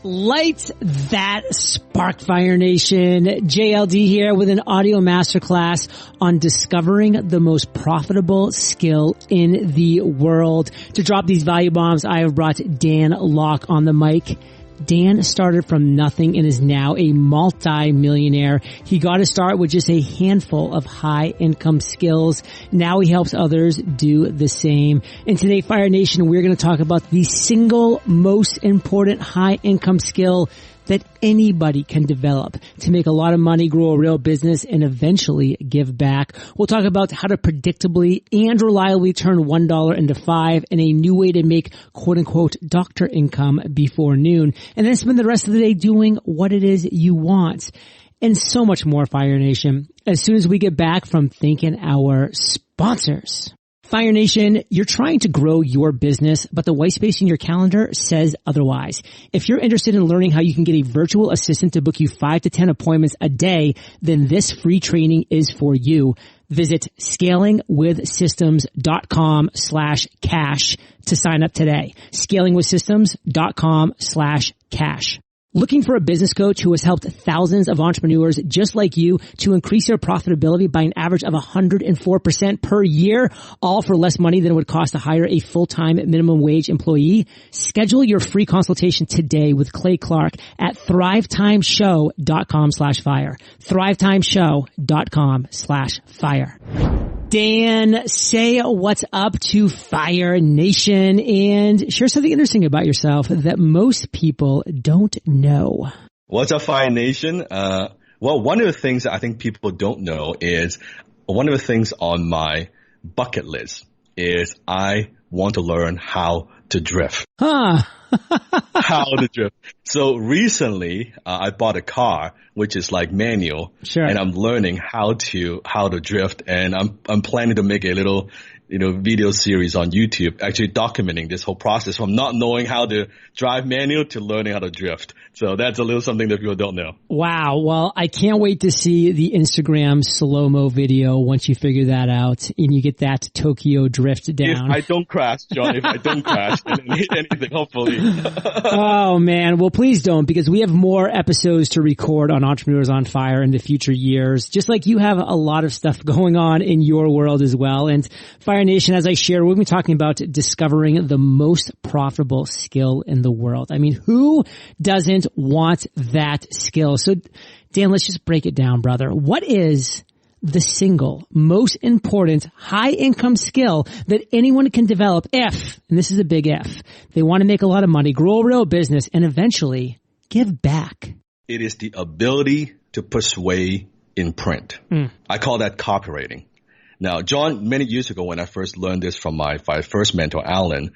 Light that spark, Fire Nation. JLD here with an audio masterclass on discovering the most profitable skill in the world. To drop these value bombs, I have brought Dan Locke on the mic. Dan started from nothing and is now a multi-millionaire. He got to start with just a handful of high-income skills. Now he helps others do the same. And today, Fire Nation, we're going to talk about the single most important high-income skill that anybody can develop to make a lot of money, grow a real business, and eventually give back. We'll talk about how to predictably and reliably turn $1 into $5 and a new way to make quote-unquote doctor income before noon, and then spend the rest of the day doing what it is you want. And so much more, Fire Nation, as soon as we get back from thanking our sponsors. Fire Nation, you're trying to grow your business, but the white space in your calendar says otherwise. If you're interested in learning how you can get a virtual assistant to book you 5 to 10 appointments a day, then this free training is for you. Visit scalingwithsystems.com/cash to sign up today. Scalingwithsystems.com/cash. Looking for a business coach who has helped thousands of entrepreneurs just like you to increase their profitability by an average of 104% per year, all for less money than it would cost to hire a full-time minimum wage employee? Schedule your free consultation today with Clay Clark at thrivetimeshow.com/fire. thrivetimeshow.com/fire. Dan, say what's up to Fire Nation and share something interesting about yourself that most people don't know. What's up, Fire Nation? Well, one of the things that I think people don't know is one of the things on my bucket list is I want to learn how to drift. Huh. How to drift. So recently, I bought a car, which is like manual. Sure. And I'm learning how to drift. And I'm planning to make a little, video series on YouTube, actually documenting this whole process from not knowing how to drive manual to learning how to drift. So that's a little something that people don't know. Wow. Well, I can't wait to see the Instagram slow-mo video once you figure that out and you get that Tokyo drift down. If I don't crash, John, if I don't crash and hit anything, hopefully. Oh, man. Well, please don't, because we have more episodes to record on Entrepreneurs on Fire in the future years, just like you have a lot of stuff going on in your world as well. And Fire Nation, as I shared, we'll be talking about discovering the most profitable skill in the world. I mean, who doesn't want that skill? So, Dan, let's just break it down, brother. What is the single most important high-income skill that anyone can develop if, and this is a big if, they want to make a lot of money, grow a real business, and eventually give back? It is the ability to persuade in print. I call that copywriting. Now, John, many years ago when I first learned this from my first mentor, Alan,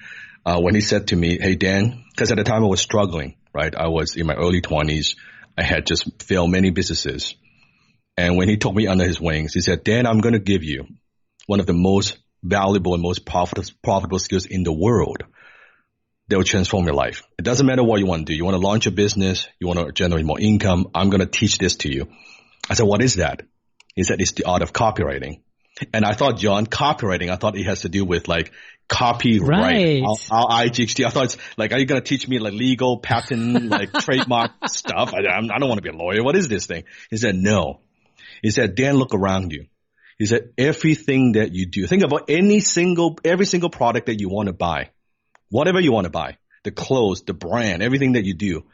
when he said to me, hey, Dan, because at the time I was struggling, right? I was in my early 20s. I had just failed many businesses. And when he took me under his wings, he said, Dan, I'm going to give you one of the most valuable and most profitable skills in the world that will transform your life. It doesn't matter what you want to do. You want to launch a business. You want to generate more income. I'm going to teach this to you. I said, what is that? He said, it's the art of copywriting. And I thought, John, copywriting, I thought it has to do with like copyright, IGHT. I thought it's like, are you going to teach me like legal, patent, like trademark stuff? I don't want to be a lawyer. What is this thing? He said, no. He said, Dan, look around you. He said, everything that you do, think about every single product that you want to buy, whatever you want to buy, the clothes, the brand, everything that you do,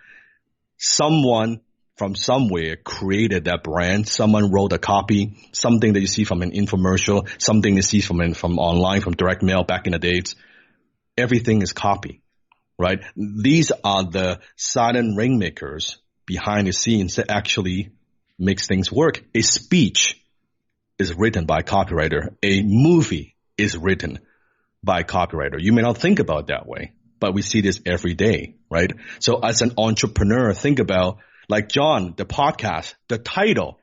someone from somewhere created that brand. Someone wrote a copy, something that you see from an infomercial, something you see from online, from direct mail back in the days. Everything is copy, right? These are the silent rainmakers behind the scenes that actually makes things work. A speech is written by a copywriter. A movie is written by a copywriter. You may not think about it that way, but we see this every day, right? So as an entrepreneur, think about, like John, the podcast, the title,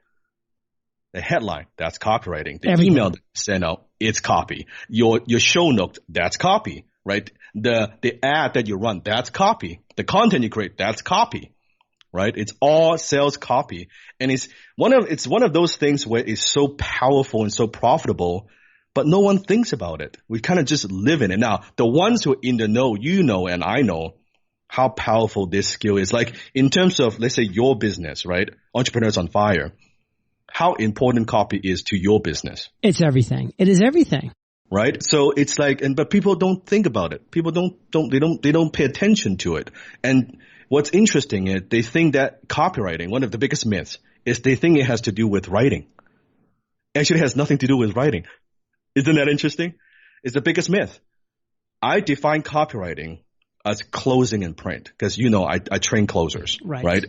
the headline, that's copywriting. The email that you send out, it's copy. Your show note, that's copy, right? The ad that you run, that's copy. The content you create, that's copy, right? It's all sales copy. And it's one of those things where it's so powerful and so profitable, but no one thinks about it. We kind of just live in it. Now, the ones who are in the know, you know, and I know, how powerful this skill is. Like in terms of, let's say, your business, right? Entrepreneurs on Fire. How important copy is to your business. It's everything. It is everything. Right? So it's like, but people don't think about it. People they don't pay attention to it. And what's interesting is they think that copywriting, one of the biggest myths, is they think it has to do with writing. Actually, it has nothing to do with writing. Isn't that interesting? It's the biggest myth. I define copywriting as closing in print because, I train closers, right?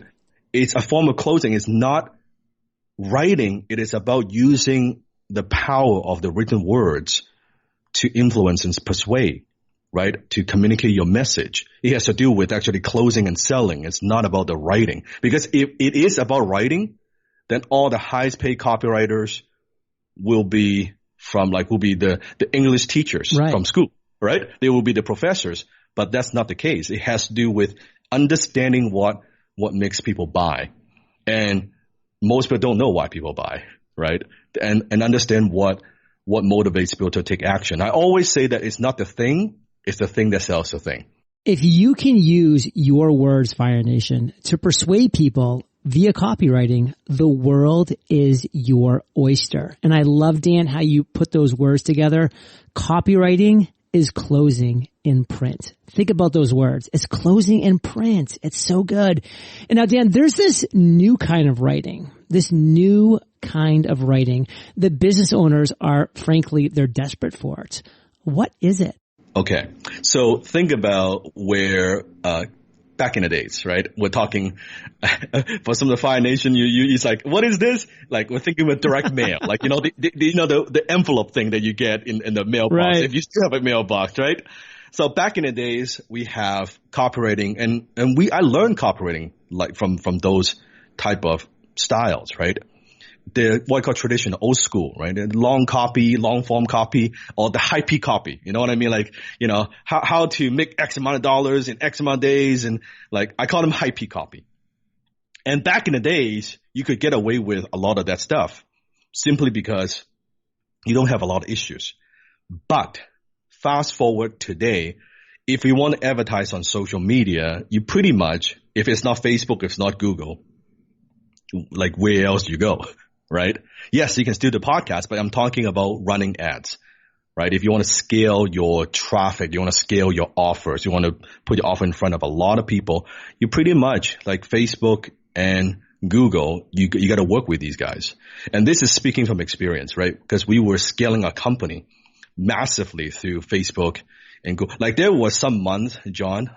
It's a form of closing. It's not writing. It is about using the power of the written words to influence and persuade, right? To communicate your message. It has to do with actually closing and selling. It's not about the writing. Because if it is about writing, then all the highest paid copywriters will be the English teachers from school, right? They will be the professors, but that's not the case. It has to do with understanding what makes people buy. And most people don't know why people buy, right? And understand what motivates people to take action. I always say that it's not the thing, it's the thing that sells the thing. If you can use your words, Fire Nation, to persuade people via copywriting, the world is your oyster. And I love, Dan, how you put those words together. Copywriting is closing in print. Think about those words. It's closing in print. It's so good. And now, Dan, there's this new kind of writing, that business owners are, frankly, they're desperate for it. What is it? Okay. So think about where, back in the days, right? We're talking for some of the Fire Nation. It's like, what is this? Like we're thinking with direct mail, like the envelope thing that you get in the mailbox. Right. If you still have a mailbox, right? So back in the days, we have copywriting, and I learned copywriting like from those type of styles, right? The what I call traditional, old school, right? The long copy, long form copy, or the hypey copy. You know what I mean? Like, how to make X amount of dollars in X amount of days, and like I call them hypey copy. And back in the days, you could get away with a lot of that stuff simply because you don't have a lot of issues. But fast forward today, if you want to advertise on social media, you pretty much, if it's not Facebook, if it's not Google, like where else do you go? Right? Yes, you can still do podcasts, but I'm talking about running ads, right? If you want to scale your traffic, you want to scale your offers, you want to put your offer in front of a lot of people, you pretty much like Facebook and Google, you got to work with these guys. And this is speaking from experience, right? Because we were scaling our company massively through Facebook and Google. Like there was some month, John,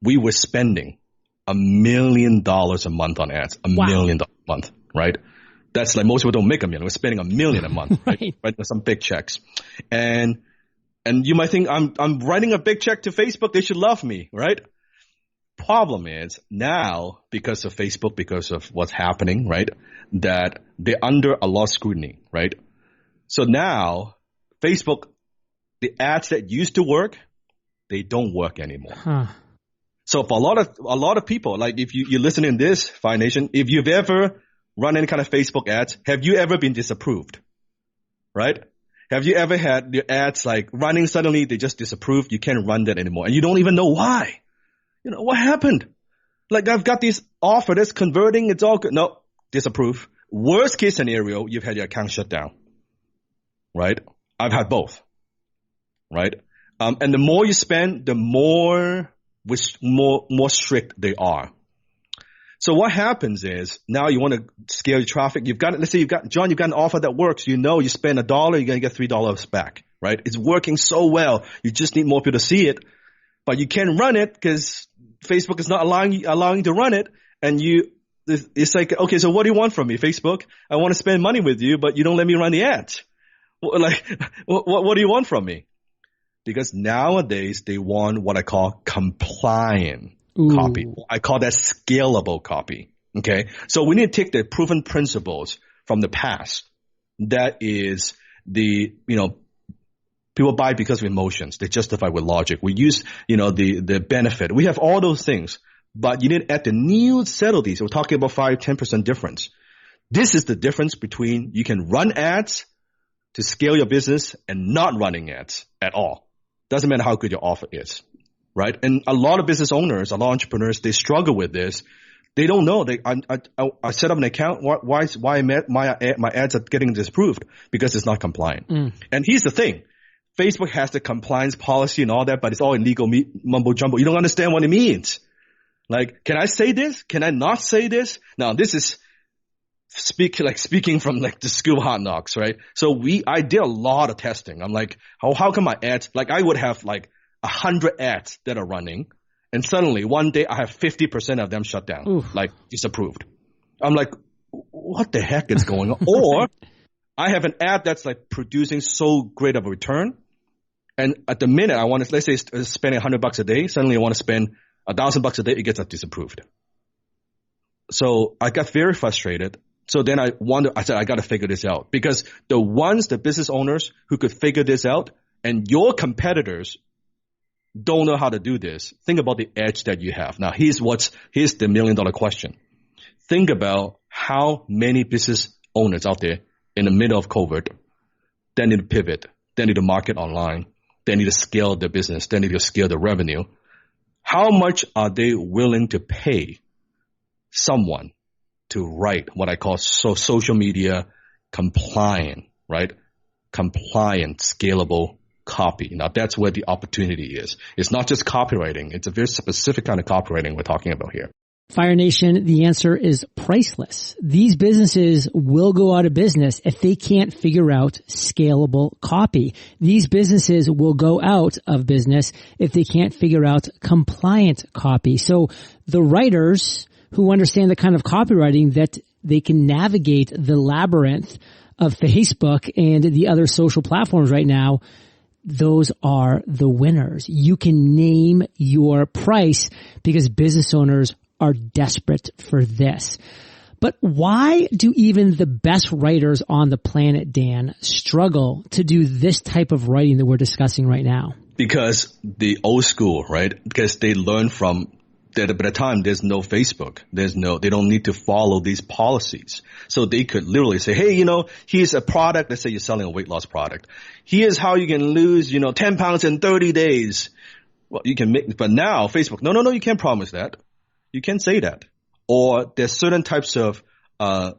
we were spending $1 million a month on ads, $1 million a month, right? That's like most people don't make $1 million. We're spending $1 million a month, right? Right? Some big checks. And you might think I'm writing a big check to Facebook. They should love me, right? Problem is now because of Facebook, because of what's happening, right? That they're under a lot of scrutiny, right? So now Facebook, the ads that used to work, they don't work anymore. Huh. So for a lot of people, like if you're listening to this, Fire Nation, if you've ever run any kind of Facebook ads, have you ever been disapproved? Right? Have you ever had your ads like running suddenly they just disapproved? You can't run that anymore. And you don't even know why. What happened? Like I've got this offer that's converting. It's all good. No, disapprove. Worst case scenario, you've had your account shut down. Right? I've had both. Right? And the more you spend, the more strict they are. So what happens is now you want to scale your traffic. Let's say you've got an offer that works. You spend $1, you're going to get $3 back, right? It's working so well. You just need more people to see it, but you can't run it because Facebook is not allowing you to run it. And it's like, okay, so what do you want from me, Facebook? I want to spend money with you, but you don't let me run the ads. Like, what do you want from me? Because nowadays they want what I call compliant copy. I call that scalable copy. Okay. So we need to take the proven principles from the past. That is people buy because of emotions. They justify with logic. We use, the benefit. We have all those things, but you need to add the new subtleties. We're talking about 5-10% difference. This is the difference between you can run ads to scale your business and not running ads at all. Doesn't matter how good your offer is. right? And a lot of business owners, a lot of entrepreneurs, they struggle with this. They don't know. I set up an account. Why my ads are getting disapproved? Because it's not compliant. And here's the thing. Facebook has the compliance policy and all that, but it's all in legal mumbo jumbo. You don't understand what it means. Like, can I say this? Can I not say this? Now, this is speaking from like the school hard knocks, right? So I did a lot of testing. I'm like, how come my ads, like I would have like 100 ads that are running, and suddenly one day I have 50% of them shut down, like disapproved. I'm like, what the heck is going on? Or I have an ad that's like producing so great of a return. And at the minute I want to, let's say spending $100 a day, suddenly I want to spend $1,000 a day, it gets disapproved. So I got very frustrated. So then I said, I got to figure this out, because the business owners who could figure this out, and your competitors don't know how to do this. Think about the edge that you have. Now, here's the $1 million question. Think about how many business owners out there in the middle of COVID, they need to pivot, they need to market online, they need to scale their business, they need to scale the revenue. How much are they willing to pay someone to write what I call social media compliant, right? Compliant, scalable copy. Now, that's where the opportunity is. It's not just copywriting. It's a very specific kind of copywriting we're talking about here. Fire Nation, the answer is priceless. These businesses will go out of business if they can't figure out scalable copy. These businesses will go out of business if they can't figure out compliant copy. So the writers who understand the kind of copywriting that they can navigate the labyrinth of Facebook and the other social platforms right now, those are the winners. You can name your price because business owners are desperate for this. But why do even the best writers on the planet, Dan, struggle to do this type of writing that we're discussing right now? Because the old school, right? Because they learn from that by the time there's no Facebook, they don't need to follow these policies. So they could literally say, hey, here's a product. Let's say you're selling a weight loss product. Here's how you can lose, 10 pounds in 30 days. Well, you can but now Facebook, no, you can't promise that. You can't say that. Or there's certain types of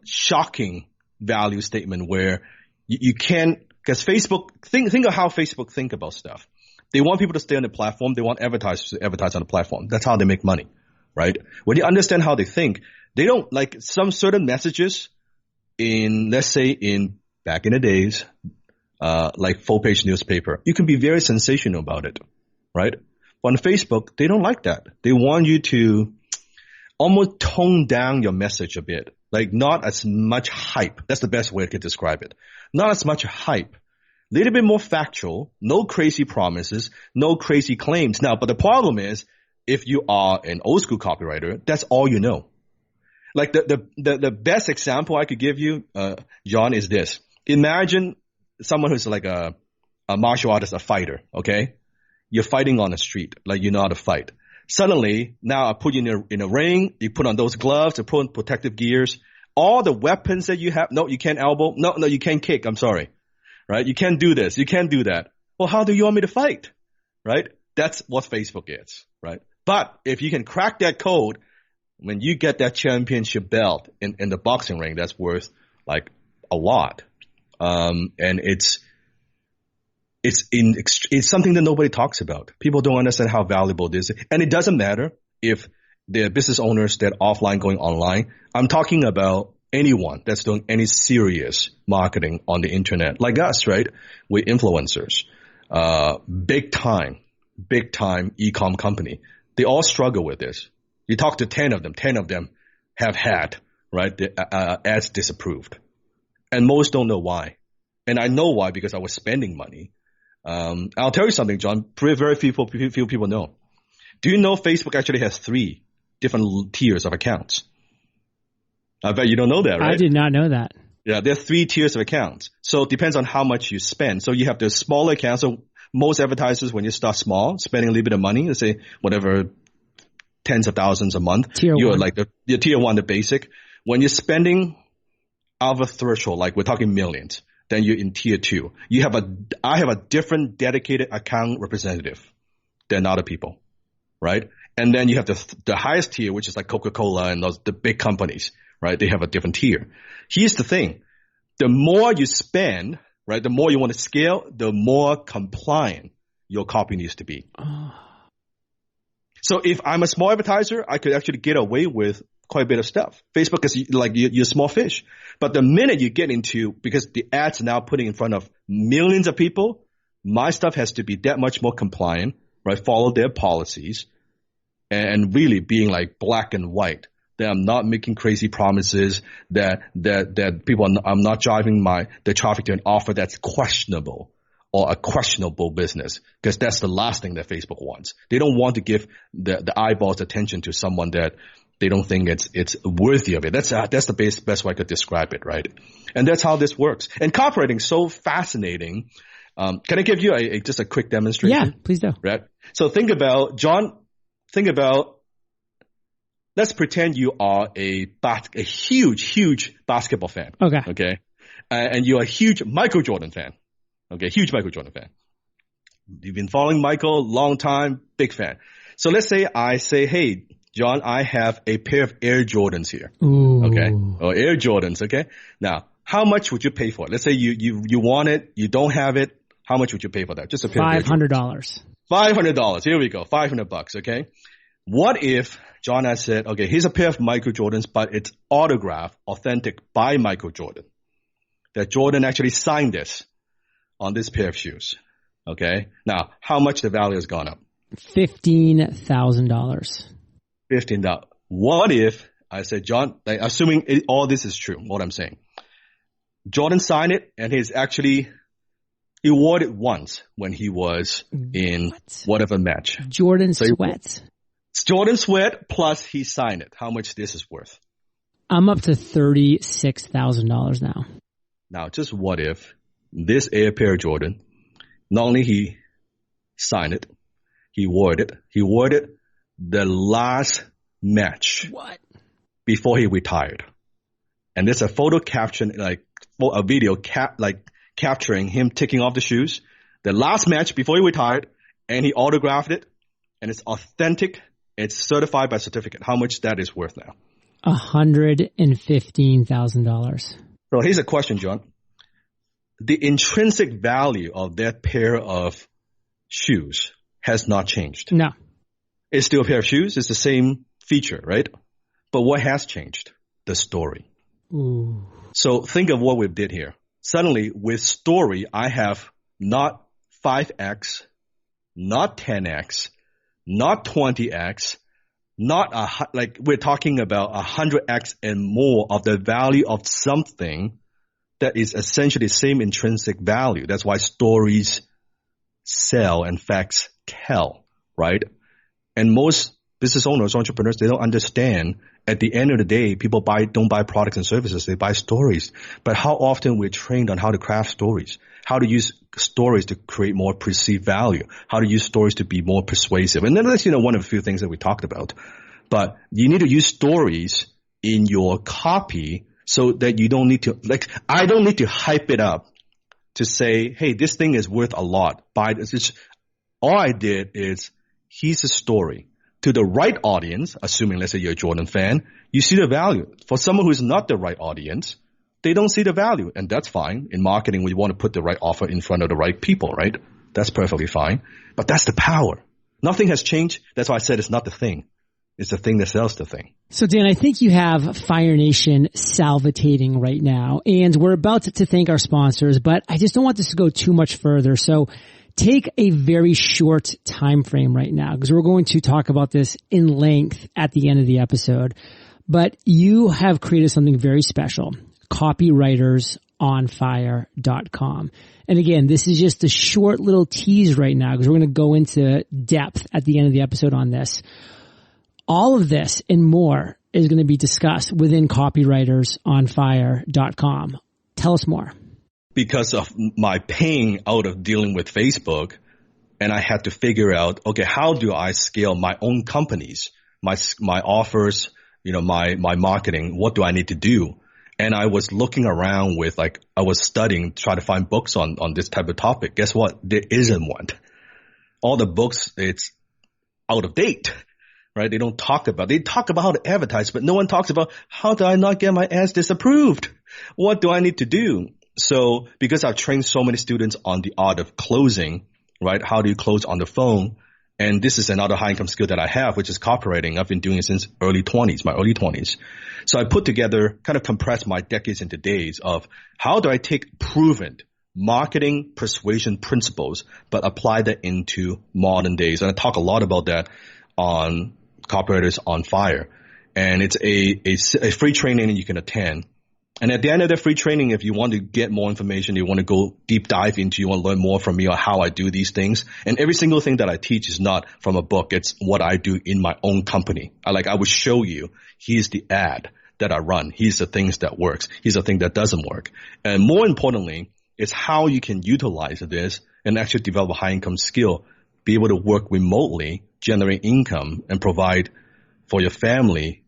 shocking value statement where you can't, because Facebook, think of how Facebook think about stuff. They want people to stay on the platform. They want advertisers to advertise on the platform. That's how they make money, right? When you understand how they think, they don't like some certain messages let's say back in the days, like full page newspaper. You can be very sensational about it, right? But on Facebook, they don't like that. They want you to almost tone down your message a bit, like not as much hype. That's the best way I could describe it. Not as much hype. Little bit more factual, no crazy promises, no crazy claims. Now, but the problem is, if you are an old school copywriter, that's all you know. Like the best example I could give you, John, is this. Imagine someone who's like a martial artist, a fighter, okay? You're fighting on the street, like you know how to fight. Suddenly, now I put you in a ring, you put on those gloves, you put on protective gears. All the weapons that you have, no, you can't elbow, no, you can't kick, I'm sorry. Right? You can't do this. You can't do that. Well, how do you want me to fight? Right? That's what Facebook is, right? But if you can crack that code, when you get that championship belt in the boxing ring, that's worth like a lot. And it's something that nobody talks about. People don't understand how valuable this is. And it doesn't matter if they're business owners that are offline going online. I'm talking about anyone that's doing any serious marketing on the internet, like us, right? We're influencers, big time e-com company. They all struggle with this. You talk to 10 of them have had, right, the ads disapproved. And most don't know why. And I know why, because I was spending money. I'll tell you something, John, very few people know. Do you know Facebook actually has 3 different tiers of accounts? I bet you don't know that, right? I did not know that. Yeah, there are 3 tiers of accounts. So it depends on how much you spend. So you have the smaller accounts. So most advertisers, when you start small, spending a little bit of money, let's say whatever, tens of thousands a month, you're like the tier 1, the basic. When you're spending out of a threshold, like we're talking millions, then you're in tier 2. I have a different dedicated account representative than other people. right? And then you have the highest tier, which is like Coca-Cola and the big companies, right? They have a different tier. Here's the thing. The more you spend, right, the more you want to scale, the more compliant your copy needs to be. Oh. So if I'm a small advertiser, I could actually get away with quite a bit of stuff. Facebook is like you're a small fish. But the minute you get into, because the ads are now putting in front of millions of people, my stuff has to be that much more compliant, right? Follow their policies and really being like black and white. That I'm not making crazy promises, that people I'm not driving the traffic to an offer that's questionable or a questionable business, because that's the last thing that Facebook wants. They don't want to give the eyeballs attention to someone that they don't think it's worthy of it. That's the best way I could describe it, right? And that's how this works. And copywriting is so fascinating. Can I give you just a quick demonstration? Yeah, please do. Right. So think about, let's pretend you are a huge basketball fan. Okay. Okay. And you're a huge Michael Jordan fan. Okay. Huge Michael Jordan fan. You've been following Michael long time, big fan. So let's say I say, hey, John, I have a pair of Air Jordans here. Ooh. Okay. Or Air Jordans. Okay. Now, how much would you pay for it? Let's say you want it, you don't have it. How much would you pay for that? Just a pair of $500. $500. Here we go. $500. Okay. What if John has said, okay, here's a pair of Michael Jordans, but it's autographed, authentic by Michael Jordan. That Jordan actually signed this on this pair of shoes. Okay. Now, how much the value has gone up? $15,000. $15. What if I said, John, like, assuming all this is true, what I'm saying, Jordan signed it and he's actually awarded once when he was in whatever match. Jordan sweats. Jordan sweat plus he signed it. How much this is worth? I'm up to $36,000 now. Now, just what if this Air pair of Jordan, not only he signed it, he wore it the last match. What? Before he retired. And there's a photo caption, like a video capturing him taking off the shoes, the last match before he retired, and he autographed it, and it's authentic. It's certified by certificate. How much that is worth now? $115,000. So here's a question, John. The intrinsic value of that pair of shoes has not changed. No. It's still a pair of shoes. It's the same feature, right? But what has changed? The story. Ooh. So think of what we did here. Suddenly, with story, I have not 5x, not 10x, not 20x, we're talking about 100x and more of the value of something that is essentially the same intrinsic value. That's why stories sell and facts tell, right? And most business owners, entrepreneurs, they don't understand. At the end of the day, people don't buy products and services, they buy stories. But how often we're trained on how to craft stories, how to use stories to create more perceived value, how to use stories to be more persuasive. And then that's, one of the few things that we talked about. But you need to use stories in your copy so that you don't need to, I don't need to hype it up to say, hey, this thing is worth a lot. Buy this. All I did is, here's a story. To the right audience, assuming, let's say you're a Jordan fan, you see the value. For someone who's not the right audience, they don't see the value. And that's fine. In marketing, we want to put the right offer in front of the right people, right? That's perfectly fine. But that's the power. Nothing has changed. That's why I said it's not the thing. It's the thing that sells the thing. So Dan, I think you have Fire Nation salivating right now. And we're about to thank our sponsors, but I just don't want this to go too much further. So take a very short time frame right now, because we're going to talk about this in length at the end of the episode. But you have created something very special, copywritersonfire.com. And again, this is just a short little tease right now, because we're going to go into depth at the end of the episode on this. All of this and more is going to be discussed within copywritersonfire.com. Tell us more. Because of my pain out of dealing with Facebook, and I had to figure out, okay, how do I scale my own companies, my offers, my marketing? What do I need to do? And I was looking around I was studying, trying to find books on this type of topic. Guess what? There isn't one. All the books, out of date, right? They talk about how to advertise, but no one talks about how do I not get my ads disapproved? What do I need to do? So because I've trained so many students on the art of closing, right? How do you close on the phone? And this is another high income skill that I have, which is copywriting. I've been doing it since my early 20s. So I put together, kind of compressed my decades into days of how do I take proven marketing persuasion principles, but apply that into modern days. And I talk a lot about that on Copywriters on Fire. And it's a free training that you can attend. And at the end of the free training, if you want to get more information, you want to go deep dive into, you want to learn more from me on how I do these things. And every single thing that I teach is not from a book. It's what I do in my own company. I would show you, here's the ad that I run. Here's the things that works. Here's the thing that doesn't work. And more importantly, it's how you can utilize this and actually develop a high income skill, be able to work remotely, generate income, and provide for your family,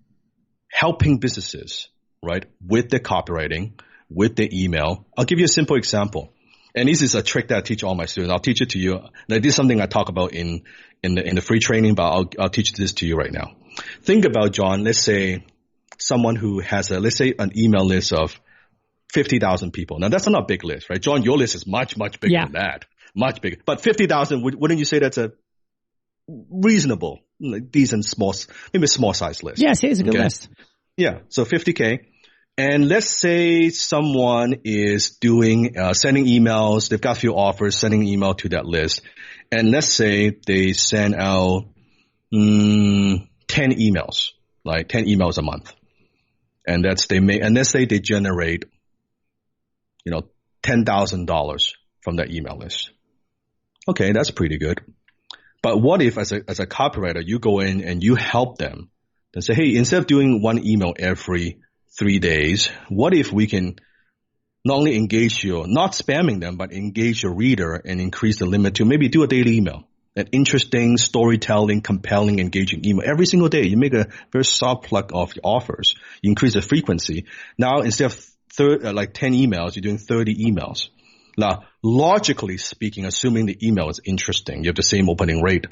helping businesses, right? With the copywriting, with the email. I'll give you a simple example. And this is a trick that I teach all my students. I'll teach it to you. Now, this is something I talk about in the free training, but I'll teach this to you right now. Think about, John, let's say someone who has let's say an email list of 50,000 people. Now that's not a big list, right? John, your list is much, much bigger than that. Much bigger. But 50,000, wouldn't you say that's a reasonable, decent, maybe a small size list? Yes, it's a good list. Yeah. So 50K. And let's say someone is doing, sending emails. They've got a few offers, sending an email to that list. And let's say they send out 10 emails, like 10 emails a month. And let's say they generate, $10,000 from that email list. Okay, that's pretty good. But what if as a copywriter, you go in and you help them and say, hey, instead of doing one email every 3 days, what if we can not only engage you, not spamming them, but engage your reader and increase the limit to maybe do a daily email, an interesting, storytelling, compelling, engaging email every single day. You make a very soft plug of your offers. You increase the frequency. Now, instead of 10 emails, you're doing 30 emails. Now, logically speaking, assuming the email is interesting, you have the same opening rate,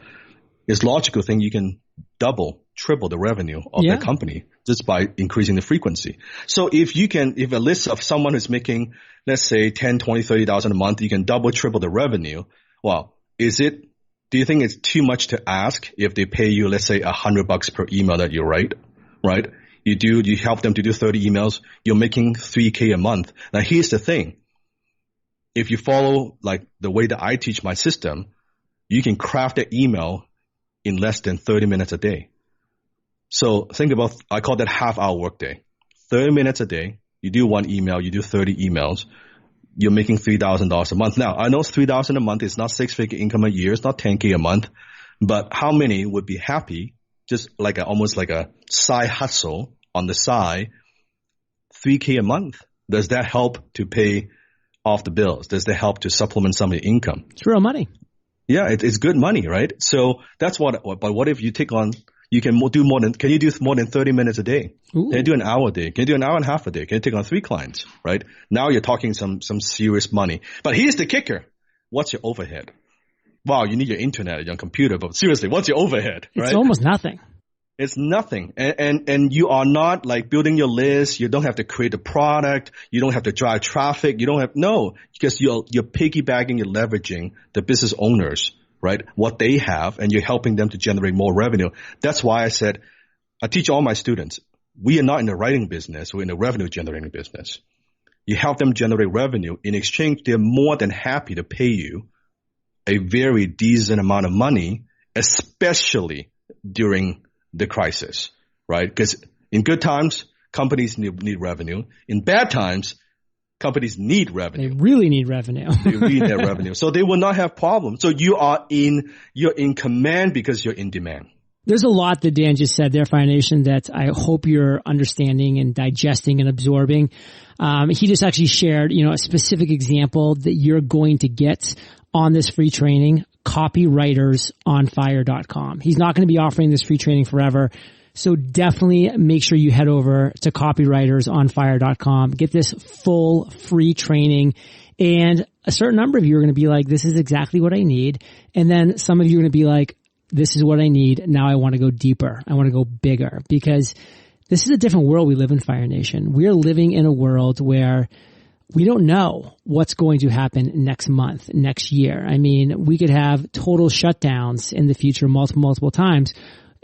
it's logical thing you can double, triple the revenue of the company just by increasing the frequency. So if a list of someone who's making, let's say 10, 20, 30,000 a month, you can double, triple the revenue. Well, do you think it's too much to ask if they pay you, let's say $100 per email that you write, right? You help them to do 30 emails, you're making $3,000 a month. Now here's the thing. If you follow the way that I teach my system, you can craft an email in less than 30 minutes a day. So think about, I call that half-hour workday. 30 minutes a day, you do one email, you do 30 emails, you're making $3,000 a month. Now, I know $3,000 a month is not six-figure income a year, it's not $10,000 a month, but how many would be happy, just almost like a side hustle on the side, $3,000 a month? Does that help to pay off the bills? Does that help to supplement some of your income? It's real money. Yeah, it's good money, right? So that's but what if you can you do more than 30 minutes a day? Ooh. Can you do an hour a day? Can you do an hour and a half a day? Can you take on 3 clients, right? Now you're talking some serious money. But here's the kicker. What's your overhead? Wow, you need your internet, your computer, but seriously, what's your overhead, right? It's almost nothing. It's nothing. And you are not building your list. You don't have to create a product. You don't have to drive traffic. Because you're piggybacking, you're leveraging the business owners, right? What they have, and you're helping them to generate more revenue. That's why I said, I teach all my students, we are not in the writing business. We're in the revenue generating business. You help them generate revenue. In exchange, they're more than happy to pay you a very decent amount of money, especially during the crisis, right? Because in good times, companies need revenue. In bad times, companies need revenue. They really need revenue. They really need revenue. So they will not have problems. So you're in command because you're in demand. There's a lot that Dan just said there, Fire Nation, that I hope you're understanding and digesting and absorbing. He just actually shared, a specific example that you're going to get on this free training, copywritersonfire.com. He's not going to be offering this free training forever. So definitely make sure you head over to copywritersonfire.com. Get this full free training. And a certain number of you are going to be like, this is exactly what I need. And then some of you are going to be like, this is what I need. Now I want to go deeper. I want to go bigger, because this is a different world we live in, Fire Nation. We're living in a world where we don't know what's going to happen next month, next year. I mean, we could have total shutdowns in the future multiple times.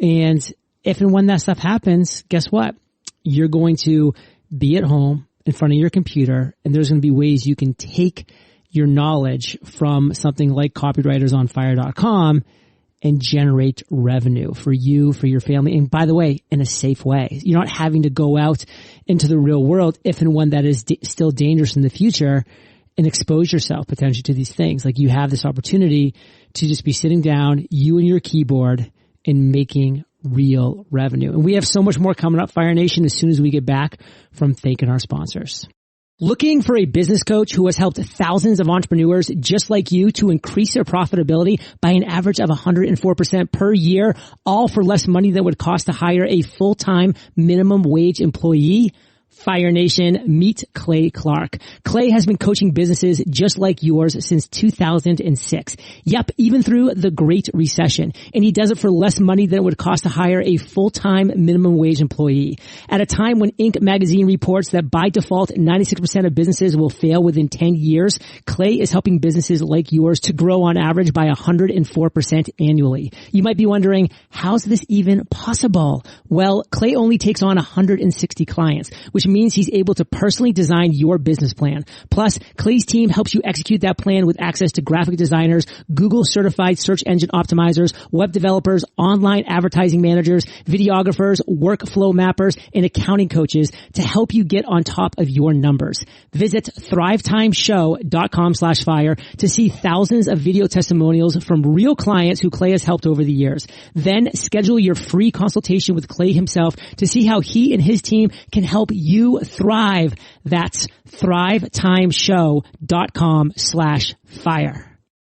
And if and when that stuff happens, guess what? You're going to be at home in front of your computer, and there's going to be ways you can take your knowledge from something like copywritersonfire.com and generate revenue for you, for your family. And by the way, in a safe way. You're not having to go out into the real world if and when that is still dangerous in the future, and expose yourself potentially to these things. Like, you have this opportunity to just be sitting down, you and your keyboard, and making real revenue. And we have so much more coming up, Fire Nation, as soon as we get back from thanking our sponsors. Looking for a business coach who has helped thousands of entrepreneurs just like you to increase their profitability by an average of 104% per year, all for less money than it would cost to hire a full-time minimum wage employee? Fire Nation, meet Clay Clark. Clay has been coaching businesses just like yours since 2006. Yep, even through the Great Recession. And he does it for less money than it would cost to hire a full-time minimum wage employee. At a time when Inc. magazine reports that by default, 96% of businesses will fail within 10 years, Clay is helping businesses like yours to grow on average by 104% annually. You might be wondering, how's this even possible? Well, Clay only takes on 160 clients, which means he's able to personally design your business plan. Plus, Clay's team helps you execute that plan with access to graphic designers, Google certified search engine optimizers, web developers, online advertising managers, videographers, workflow mappers, and accounting coaches to help you get on top of your numbers. Visit thrivetimeshow.com/fire to see thousands of video testimonials from real clients who Clay has helped over the years. Then schedule your free consultation with Clay himself to see how he and his team can help you thrive. That's thrivetimeshow.com/fire.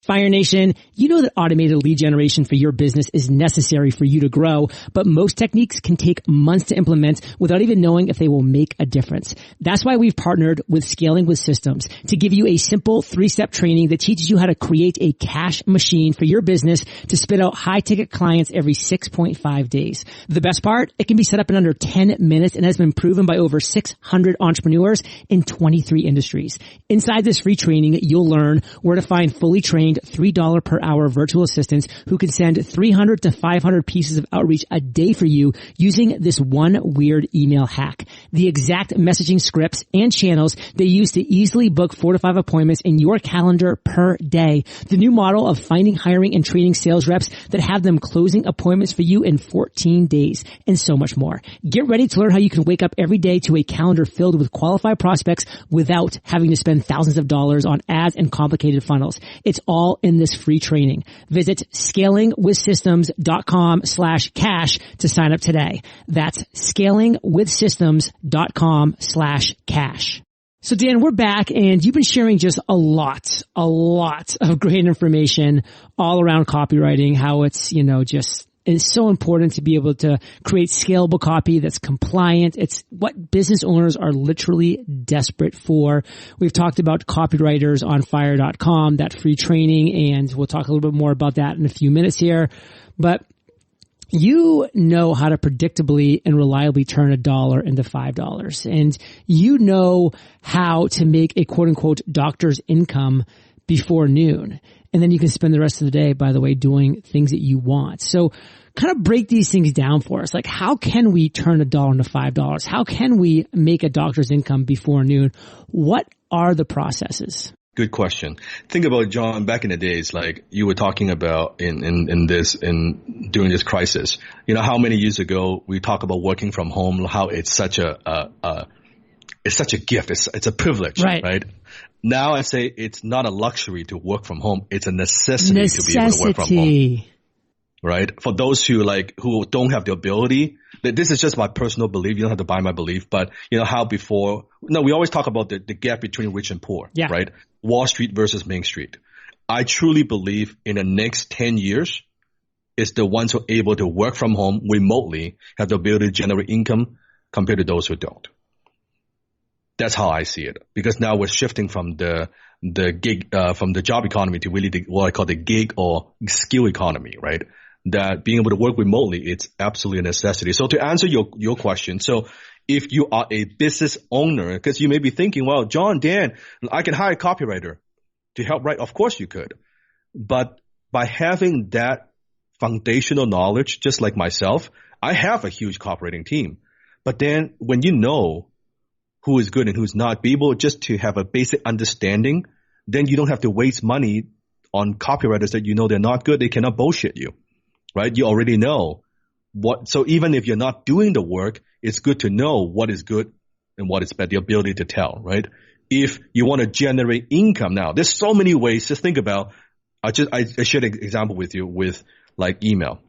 Fire Nation, you know that automated lead generation for your business is necessary for you to grow, but most techniques can take months to implement without even knowing if they will make a difference. That's why we've partnered with Scaling with Systems to give you a simple 3-step training that teaches you how to create a cash machine for your business to spit out high-ticket clients every 6.5 days. The best part, it can be set up in under 10 minutes and has been proven by over 600 entrepreneurs in 23 industries. Inside this free training, you'll learn where to find fully trained $3 per hour virtual assistants who can send 300 to 500 pieces of outreach a day for you using this one weird email hack. The exact messaging scripts and channels they use to easily book 4 to 5 appointments in your calendar per day. The new model of finding, hiring, and training sales reps that have them closing appointments for you in 14 days, and so much more. Get ready to learn how you can wake up every day to a calendar filled with qualified prospects without having to spend thousands of dollars on ads and complicated funnels. It's all in this free training. Visit scalingwithsystems.com/cash to sign up today. That's scalingwithsystems.com/cash. So Dan, we're back, and you've been sharing just a lot of great information all around copywriting, how it's, it's so important to be able to create scalable copy that's compliant. It's what business owners are literally desperate for. We've talked about copywritersonfire.com, that free training, and we'll talk a little bit more about that in a few minutes here. But you know how to predictably and reliably turn $1 into $5. And you know how to make a quote unquote doctor's income before noon. And then you can spend the rest of the day, by the way, doing things that you want. So kind of break these things down for us. Like, how can we turn $1 into $5? How can we make a doctor's income before noon? What are the processes? Good question. Think about, John, back in the days, like you were talking about during this crisis. You know, how many years ago we talk about working from home, how it's such a gift. It's a privilege, right? Now I say it's not a luxury to work from home. It's a necessity to be able to work from home. Right? For those who don't have the ability, this is just my personal belief. You don't have to buy my belief, but we always talk about the gap between rich and poor, right? Wall Street versus Main Street. I truly believe in the next 10 years, it's the ones who are able to work from home remotely have the ability to generate income compared to those who don't. That's how I see it, because now we're shifting from the gig, from the job economy to really what I call the gig or skill economy, right? that being able to work remotely, it's absolutely a necessity. So to answer your question, so if you are a business owner, because you may be thinking, well, John, Dan, I can hire a copywriter to help write. Of course you could. But by having that foundational knowledge, just like myself, I have a huge copywriting team. But then when you know who is good and who's not, be able just to have a basic understanding, then you don't have to waste money on copywriters that you know they're not good. They cannot bullshit you, right? You already know what. So even if you're not doing the work, it's good to know what is good and what is bad, the ability to tell, right? If you want to generate income now, there's so many ways. Just think about, I shared an example with you with like email.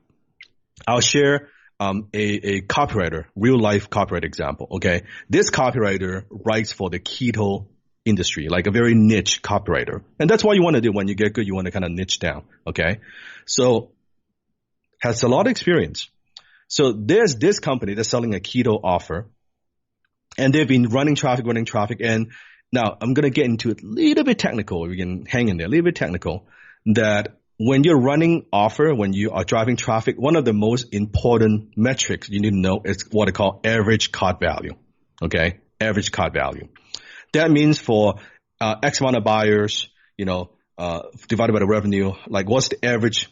I'll share a copywriter, real life copywriter example. Okay. This copywriter writes for the keto industry, like a very niche copywriter. And that's what you want to do when you get good. You want to kind of niche down. Okay. So has a lot of experience. So there's this company that's selling a keto offer and they've been running traffic. And now I'm going to get into it a little bit technical. We can hang in there, a little bit technical, that when you're running offer, when you are driving traffic, one of the most important metrics you need to know is what I call average cart value. Okay. Average cart value. That means for X amount of buyers, divided by the revenue, like what's the average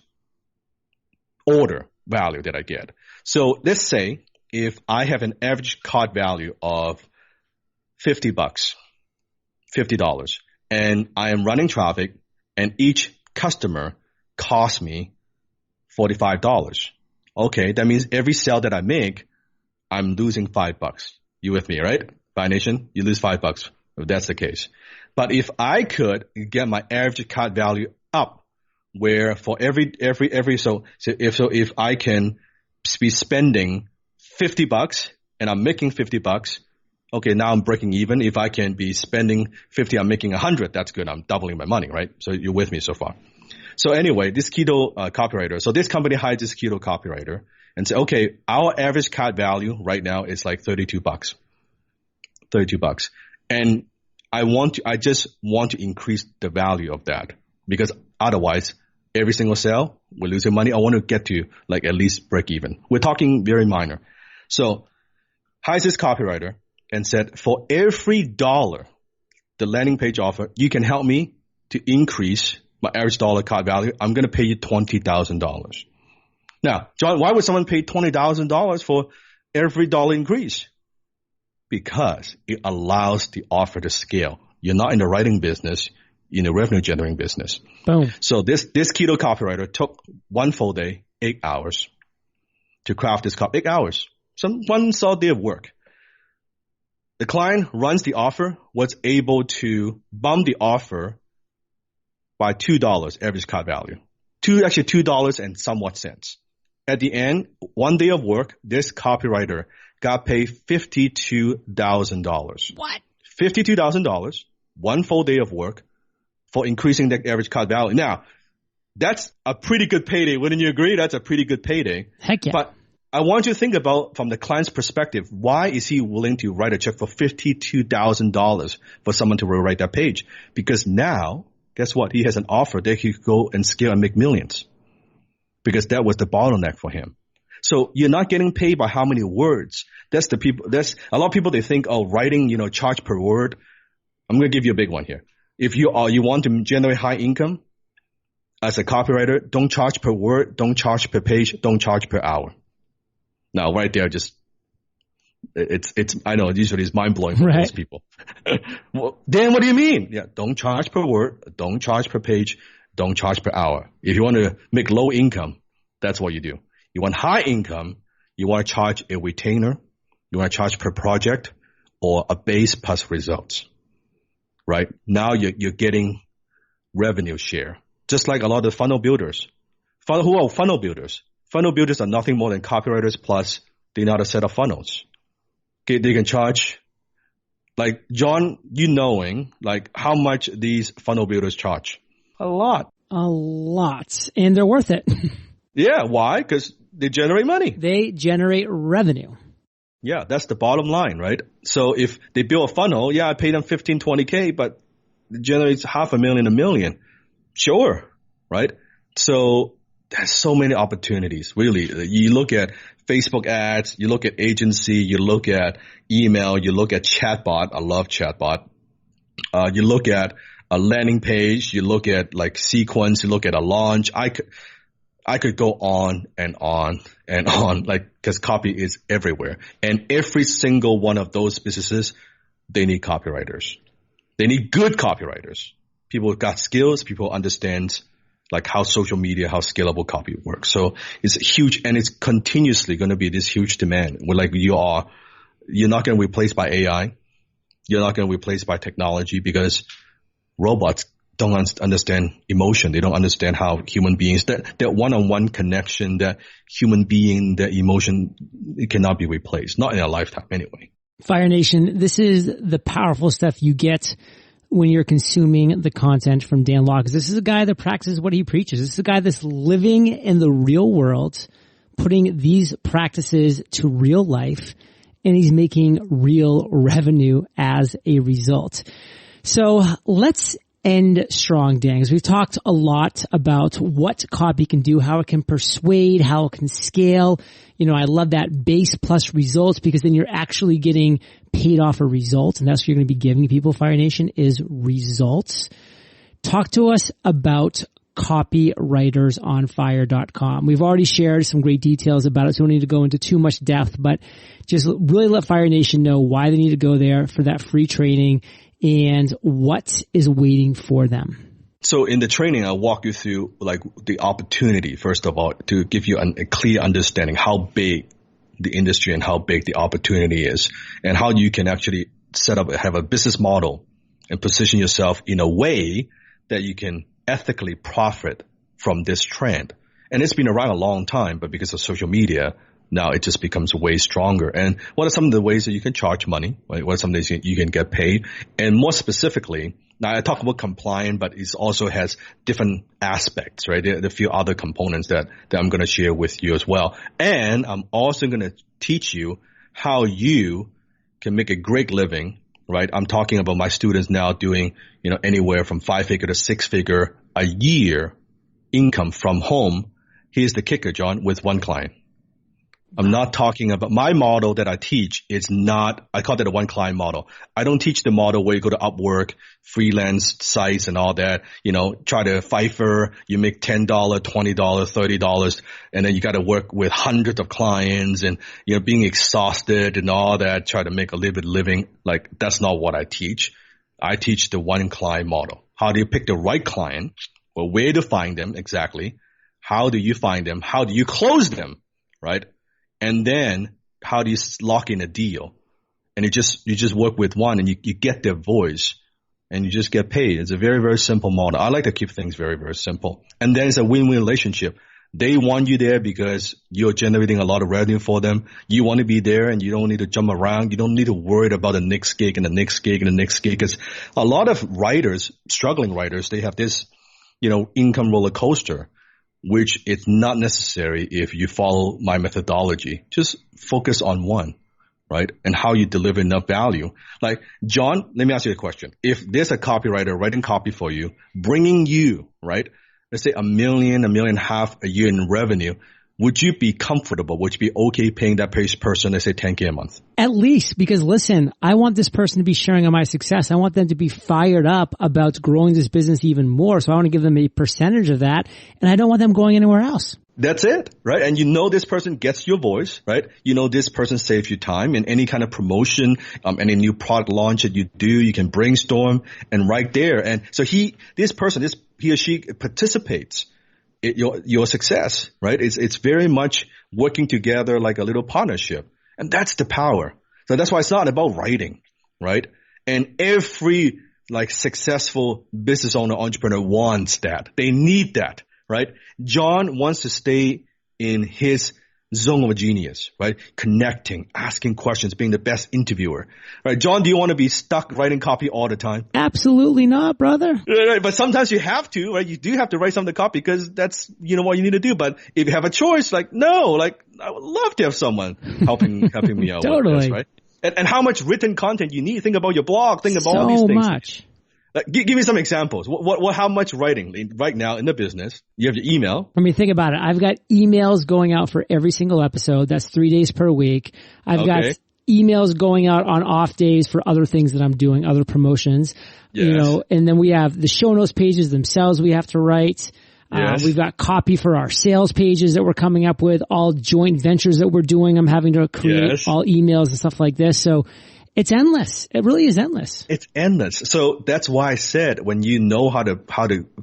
order value that I get? So let's say if I have an average cart value of $50, and I am running traffic and each customer costs me $45. Okay, that means every sale that I make, I'm losing $5. You with me, right? Buy Nation, you lose $5 if that's the case. But if I could get my average cart value up, where for every so if I can be spending $50 and I'm making $50, okay, now I'm breaking even. If I can be spending 50, I'm making 100. That's good. I'm doubling my money, right? So you're with me so far. So anyway, this keto copywriter. So this company hired this keto copywriter and say, okay, our average cart value right now is like $32. $32. And I just want to increase the value of that because otherwise every single sale, we're losing money. I want to get to like at least break even. We're talking very minor. So hires this copywriter and said, for every dollar, the landing page offer, you can help me to increase my average dollar cart value. I'm going to pay you $20,000. Now, John, why would someone pay $20,000 for every dollar increase? Because it allows the offer to scale. You're not in the writing business, you're in the revenue generating business. Boom. So this keto copywriter took one full day, 8 hours to craft this copy. 8 hours. One solid day of work. The client runs the offer, was able to bump the offer by $2 average cart value. $2 and somewhat cents. At the end, one day of work, this copywriter got paid $52,000. What? $52,000, one full day of work for increasing the average cart value. Now, that's a pretty good payday. Wouldn't you agree? That's a pretty good payday. Heck yeah. But I want you to think about from the client's perspective, why is he willing to write a check for $52,000 for someone to rewrite that page? Because now, guess what? He has an offer that he could go and scale and make millions. Because that was the bottleneck for him. So you're not getting paid by how many words. That's a lot of people, they think, oh, writing, charge per word. I'm going to give you a big one here. If you want to generate high income as a copywriter, don't charge per word, don't charge per page, don't charge per hour. Now, right there, I know usually it's mind blowing for most people. Well, then what do you mean? Yeah, don't charge per word, don't charge per page, don't charge per hour. If you want to make low income, that's what you do. You want high income, you want to charge a retainer, you want to charge per project or a base plus results, right? Now you're getting revenue share, just like a lot of funnel builders. Who are funnel builders? Funnel builders are nothing more than copywriters plus they know how to set up funnels. Okay, they can charge, like John, like how much these funnel builders charge? A lot. A lot. And they're worth it. Yeah, why? Because they generate money. They generate revenue. Yeah, that's the bottom line, right? So if they build a funnel, yeah, I pay them 15, 20K, but it generates $500,000, $1 million. Sure, right? So there's so many opportunities, really. You look at Facebook ads, you look at agency, you look at email, you look at chatbot. I love chatbot. You look at a landing page, you look at like sequence, you look at a launch. I could go on and on and on, like, cause copy is everywhere. And every single one of those businesses, they need copywriters. They need good copywriters. People who got skills, people who understand like how social media, how scalable copy works. So it's huge, and it's continuously going to be this huge demand. Where like you're not going to be replaced by AI. You're not going to be replaced by technology, because robots don't understand emotion. They don't understand how human beings, that one-on-one connection, that human being, that emotion, it cannot be replaced. Not in a lifetime anyway. Fire Nation, this is the powerful stuff you get when you're consuming the content from Dan Law. This is a guy that practices what he preaches. This is a guy that's living in the real world, putting these practices to real life, and he's making real revenue as a result. So let's end strong, Dan, because we've talked a lot about what copy can do, how it can persuade, how it can scale. You know, I love that base plus results, because then you're actually getting paid off a result, and that's what you're going to be giving people, Fire Nation, is results. Talk to us about copywritersonfire.com. We've already shared some great details about it, so we don't need to go into too much depth, but just really let Fire Nation know why they need to go there for that free training and what is waiting for them. So in the training, I'll walk you through like the opportunity, first of all, to give you a clear understanding how big the industry and how big the opportunity is, and how you can actually have a business model and position yourself in a way that you can ethically profit from this trend. And it's been around a long time, but because of social media, now it just becomes way stronger. And what are some of the ways that you can charge money? Right? What are some of the ways you can get paid? And more specifically, now I talk about compliant, but it also has different aspects, right? There are a few other components that I'm going to share with you as well. And I'm also going to teach you how you can make a great living, right? I'm talking about my students now doing, anywhere from 5-figure to 6-figure a year income from home. Here's the kicker, John, with one client. I'm not talking about my model that I teach. It's not, I call it a one client model. I don't teach the model where you go to Upwork, freelance sites and all that, try to Fiverr, you make $10, $20, $30, and then you got to work with hundreds of clients and, being exhausted and all that, try to make a little bit living. Like, that's not what I teach. I teach the one client model. How do you pick the right client? Well, where to find them exactly? How do you find them? How do you close them? Right? And then how do you lock in a deal? And you just work with one, and you get their voice, and you just get paid. It's a very, very simple model. I like to keep things very, very simple. And then it's a win-win relationship. They want you there because you're generating a lot of revenue for them. You want to be there, and you don't need to jump around. You don't need to worry about the next gig and the next gig and the next gig. Because a lot of writers, struggling writers, they have this, income roller coaster, which is not necessary if you follow my methodology. Just focus on one, right? And how you deliver enough value. Like, John, let me ask you a question. If there's a copywriter writing copy for you, bringing you, right, let's say $1 million, $1.5 million a year in revenue, would you be comfortable? Would you be okay paying that person, let's say $10K a month? At least, because listen, I want this person to be sharing on my success. I want them to be fired up about growing this business even more. So I want to give them a percentage of that, and I don't want them going anywhere else. That's it, right? And this person gets your voice, right? This person saves you time in any kind of promotion, any new product launch that you do, you can brainstorm, and right there. And so he or she participates your success, right? It's very much working together like a little partnership. And that's the power. So that's why it's not about writing, right? And every successful business owner, entrepreneur wants that. They need that, right? John wants to stay in his zone of genius, right? Connecting, asking questions, being the best interviewer, right? John, do you want to be stuck writing copy all the time? Absolutely not, brother. Right, but sometimes you have to, right? You do have to write some of the copy because that's, what you need to do. But if you have a choice, I would love to have someone helping me out Totally. with this, right? And how much written content you need. Think about your blog. Think about all these things. So much. Give me some examples. How much writing right now in the business? You have your email. I mean, think about it. I've got emails going out for every single episode. That's 3 days per week. I've got emails going out on off days for other things that I'm doing, other promotions, and then we have the show notes pages themselves we have to write. We've got copy for our sales pages that we're coming up with, all joint ventures that we're doing. I'm having to create all emails and stuff like this. So it's endless. It really is endless. It's endless. So that's why I said when you know how to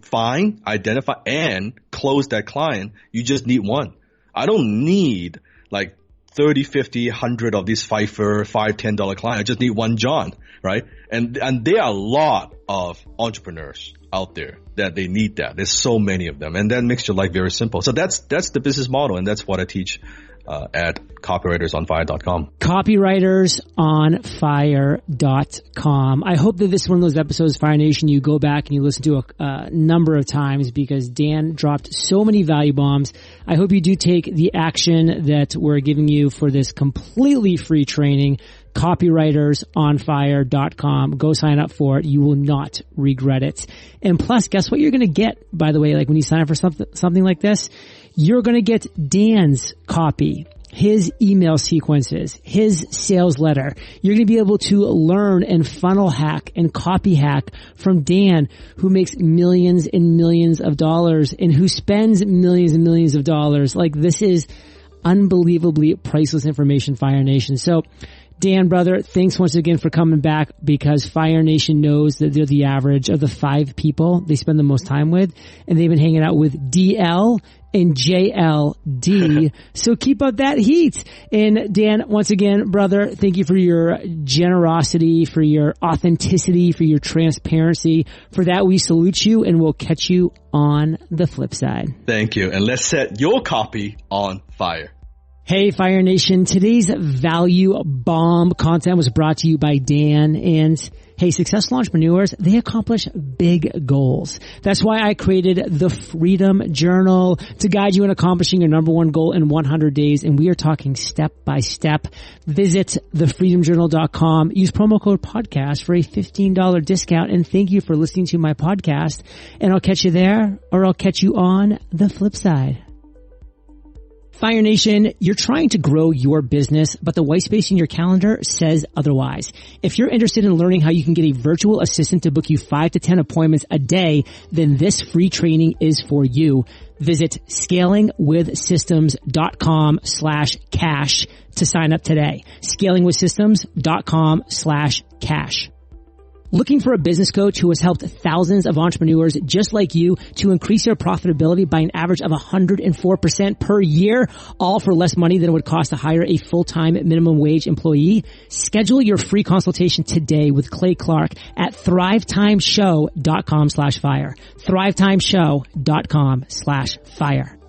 find, identify, and close that client, you just need one. I don't need like 30, 50, 100 of these Fiverr, $5, $10 clients. I just need one John, right? And there are a lot of entrepreneurs out there that they need that. There's so many of them. And that makes your life very simple. So that's the business model. And that's what I teach at copywritersonfire.com. Copywritersonfire.com. I hope that this is one of those episodes, Fire Nation, you go back and you listen to a number of times because Dan dropped so many value bombs. I hope you do take the action that we're giving you for this completely free training. Copywritersonfire.com. Go sign up for it. You will not regret it. And plus, guess what you're going to get, by the way, like when you sign up for something like this? You're going to get Dan's copy, his email sequences, his sales letter. You're going to be able to learn and funnel hack and copy hack from Dan, who makes millions and millions of dollars and who spends millions and millions of dollars. Like, this is unbelievably priceless information, Fire Nation. So, Dan, brother, thanks once again for coming back, because Fire Nation knows that they're the average of the 5 people they spend the most time with, and they've been hanging out with DL and JLD. So keep up that heat. And Dan, once again, brother, thank you for your generosity, for your authenticity, for your transparency. For that, we salute you, and we'll catch you on the flip side. Thank you. And let's set your copy on fire. Hey, Fire Nation. Today's value bomb content was brought to you by Dan. And hey, successful entrepreneurs, they accomplish big goals. That's why I created the Freedom Journal to guide you in accomplishing your number one goal in 100 days. And we are talking step by step. Visit thefreedomjournal.com. Use promo code podcast for a $15 discount. And thank you for listening to my podcast. And I'll catch you there, or I'll catch you on the flip side. Fire Nation, you're trying to grow your business, but the white space in your calendar says otherwise. If you're interested in learning how you can get a virtual assistant to book you 5 to 10 appointments a day, then this free training is for you. Visit scalingwithsystems.com/cash to sign up today. scalingwithsystems.com/cash. Looking for a business coach who has helped thousands of entrepreneurs just like you to increase their profitability by an average of 104% per year, all for less money than it would cost to hire a full-time minimum wage employee? Schedule your free consultation today with Clay Clark at thrivetimeshow.com/fire. thrivetimeshow.com/fire.